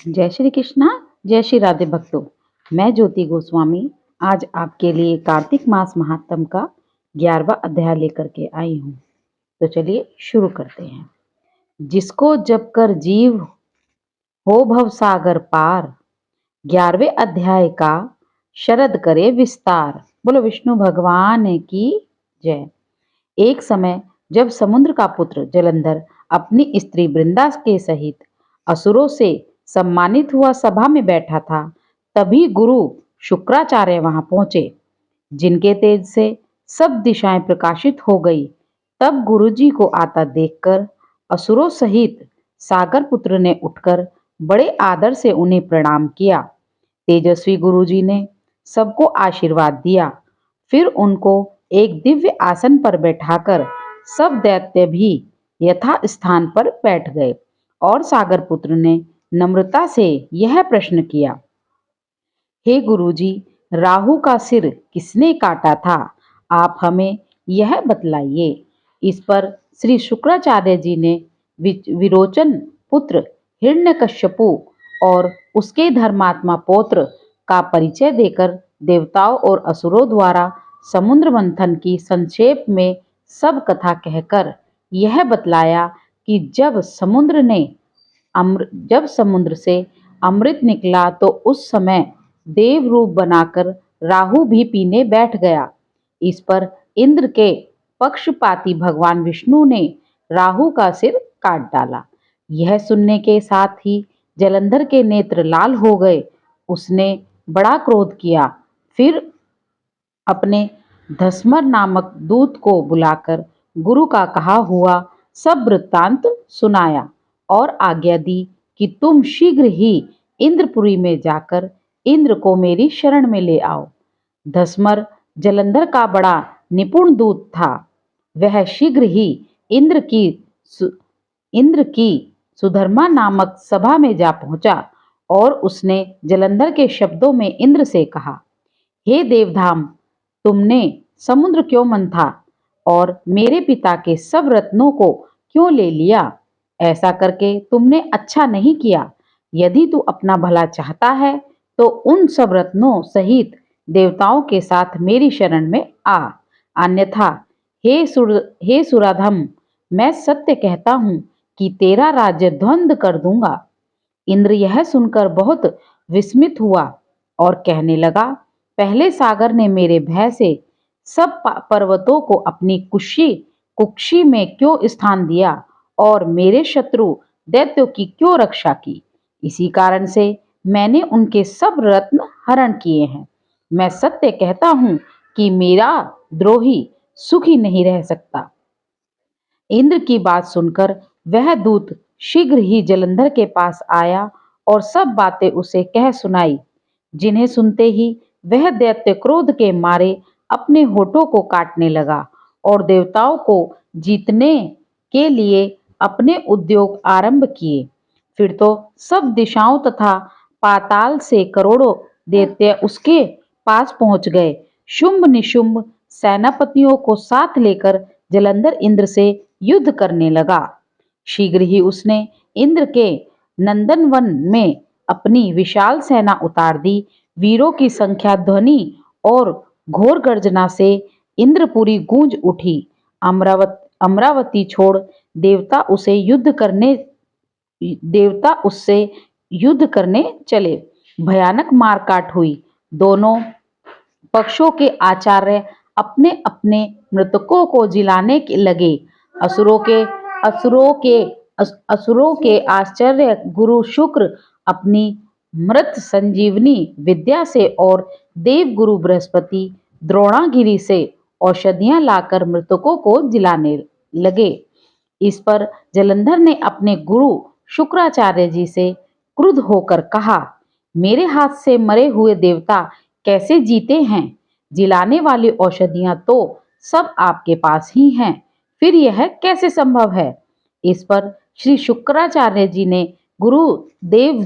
जय श्री कृष्णा। जय श्री राधे भक्तों। मैं ज्योति गोस्वामी आज आपके लिए कार्तिक मास महात्म का 11वां अध्याय लेकर के आई हूँ। तो चलिए शुरू करते हैं। जिसको जप कर जीव हो भव सागर पार, 11वें अध्याय का शरद करे विस्तार। बोलो विष्णु भगवान की जय। एक समय जब समुद्र का पुत्र जलंधर अपनी स्त्री वृंदा के सहित असुरों से सम्मानित हुआ सभा में बैठा था, तभी गुरु शुक्राचार्य वहां पहुंचे, जिनके तेज से सब दिशाएं प्रकाशित हो गई। तब गुरुजी को आता देखकर असुरों सहित सागर पुत्र ने उठकर बड़े आदर से उन्हें प्रणाम किया। तेजस्वी गुरुजी ने सबको आशीर्वाद दिया। फिर उनको एक दिव्य आसन पर बैठाकर सब दैत्य भी यथा स्थान पर बैठ गए और सागर पुत्र ने नम्रता से यह प्रश्न किया, हे गुरुजी, राहु का सिर किसने काटा था? आप हमें यह बतलाइए। इस पर श्री शुक्राचार्य जी ने विरोचन पुत्र हिरण्यकश्यपु और उसके धर्मात्मा पौत्र का परिचय देकर देवताओं और असुरों द्वारा समुद्र मंथन की संक्षेप में सब कथा कहकर यह बतलाया कि जब समुद्र से अमृत निकला तो उस समय देव रूप बनाकर राहु भी पीने बैठ गया। इस पर इंद्र के पक्षपाती भगवान विष्णु ने राहु का सिर काट डाला। यह सुनने के साथ ही जलंधर के नेत्र लाल हो गए। उसने बड़ा क्रोध किया। फिर अपने धस्मर नामक दूत को बुलाकर गुरु का कहा हुआ सब वृत्तांत सुनाया और आज्ञा दी कि तुम शीघ्र ही इंद्रपुरी में जाकर इंद्र को मेरी शरण में ले आओ। धस्मर जलंधर का बड़ा निपुण दूत था। वह शीघ्र ही इंद्र की सुधर्मा नामक सभा में जा पहुंचा और उसने जलंधर के शब्दों में इंद्र से कहा, हे देवधाम, तुमने समुद्र क्यों मंथा और मेरे पिता के सब रत्नों को क्यों ले लिया? ऐसा करके तुमने अच्छा नहीं किया। यदि तू अपना भला चाहता है तो उन सब रत्नों सहित देवताओं के साथ मेरी शरण में आ, अन्यथा हे सुराधम, मैं सत्य कहता हूं कि तेरा राज्य ध्वंस कर दूंगा। इंद्र यह सुनकर बहुत विस्मित हुआ और कहने लगा, पहले सागर ने मेरे भय से सब पर्वतों को अपनी कुक्षी में क्यों स्थान दिया और मेरे शत्रु दैत्यों की क्यों रक्षा की? इसी कारण से मैंने उनके सब रत्न हरण किए हैं। मैं सत्य कहता हूं कि मेरा द्रोही सुखी नहीं रह सकता। इंद्र की बात सुनकर वह दूत शीघ्र ही जलंधर के पास आया और सब बातें उसे कह सुनाई, जिन्हें सुनते ही वह दैत्य क्रोध के मारे अपने होठों को काटने लगा और देवताओं को जीतने के लिए अपने उद्योग आरंभ किए। फिर तो सब दिशाओं तथा पाताल से करोड़ों दैत्य उसके पास पहुंच गए। शुंभ निशुंभ सेनापतियों को साथ लेकर जलंधर इंद्र से युद्ध करने लगा। शीघ्र ही उसने इंद्र के नंदनवन में अपनी विशाल सेना उतार दी। वीरों की संख्या ध्वनि और घोर गर्जना से इंद्रपुरी गूंज उठी। अमरावती छोड़ देवता उससे युद्ध करने चले। भयानक मारकाट हुई। दोनों पक्षों के आचार्य अपने अपने मृतकों को जिलाने लगे। असुरों के आश्चर्य गुरु शुक्र अपनी मृत संजीवनी विद्या से और देव गुरु बृहस्पति द्रोणागिरी से औषधियां लाकर मृतकों को जिलाने लगे। इस पर जलंधर ने अपने गुरु शुक्राचार्य जी से क्रुद्ध होकर कहा, मेरे हाथ से मरे हुए देवता कैसे जीते हैं? जिलाने वाली औषधियां तो सब आपके पास ही हैं, फिर यह कैसे संभव है? इस पर श्री शुक्राचार्य जी ने गुरुदेव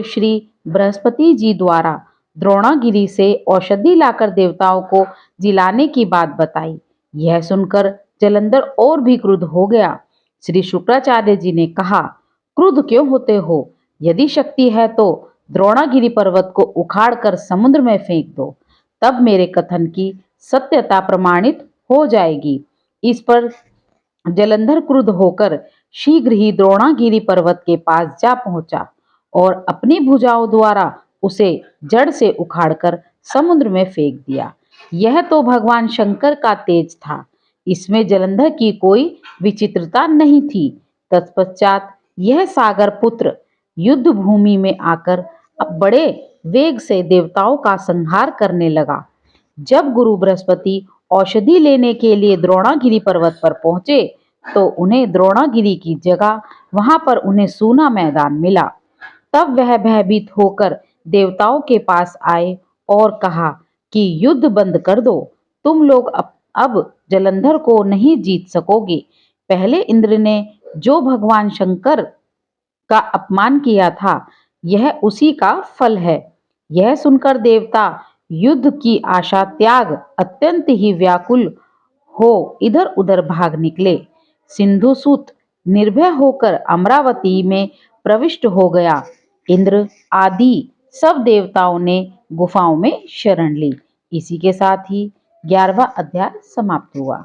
श्री बृहस्पति जी द्वारा द्रोणागिरी से औषधि लाकर देवताओं को जिलाने की बात बताई। यह सुनकर जलंधर और भी क्रुद्ध हो गया। श्री शुक्राचार्य जी ने कहा, क्रुद्ध क्यों होते हो? यदि शक्ति है तो द्रोणागिरी पर्वत को उखाड़कर समुद्र में फेंक दो, तब मेरे कथन की सत्यता प्रमाणित हो जाएगी। इस पर जलंधर क्रुद्ध होकर शीघ्र ही द्रोणागिरी पर्वत के पास जा पहुंचा और अपनी भुजाओं द्वारा उसे जड़ से उखाड़कर समुद्र में फेंक दिया। यह तो भगवान शंकर का तेज था, इसमें जलंधर की कोई विचित्रता नहीं थी। तत्पश्चात यह सागर पुत्र युद्ध भूमि में आकर अब बड़े वेग से देवताओं का संहार करने लगा। जब गुरु बृहस्पति औषधि लेने के लिए द्रोणागिरी पर्वत पर पहुंचे तो उन्हें द्रोणागिरी की जगह वहां पर उन्हें सूना मैदान मिला। तब वह भयभीत होकर देवताओं के पास आए और कहा कि युद्ध बंद कर दो, तुम लोग अब जलंधर को नहीं जीत सकोगे। पहले इंद्र ने जो भगवान शंकर का अपमान किया था, यह उसी का फल है। यह सुनकर देवता युद्ध की आशा त्याग अत्यंत ही व्याकुल हो इधर उधर भाग निकले। सिंधुसूत निर्भय होकर अमरावती में प्रविष्ट हो गया। इंद्र आदि सब देवताओं ने गुफाओं में शरण ली। इसी के साथ ही 11वां अध्याय समाप्त हुआ।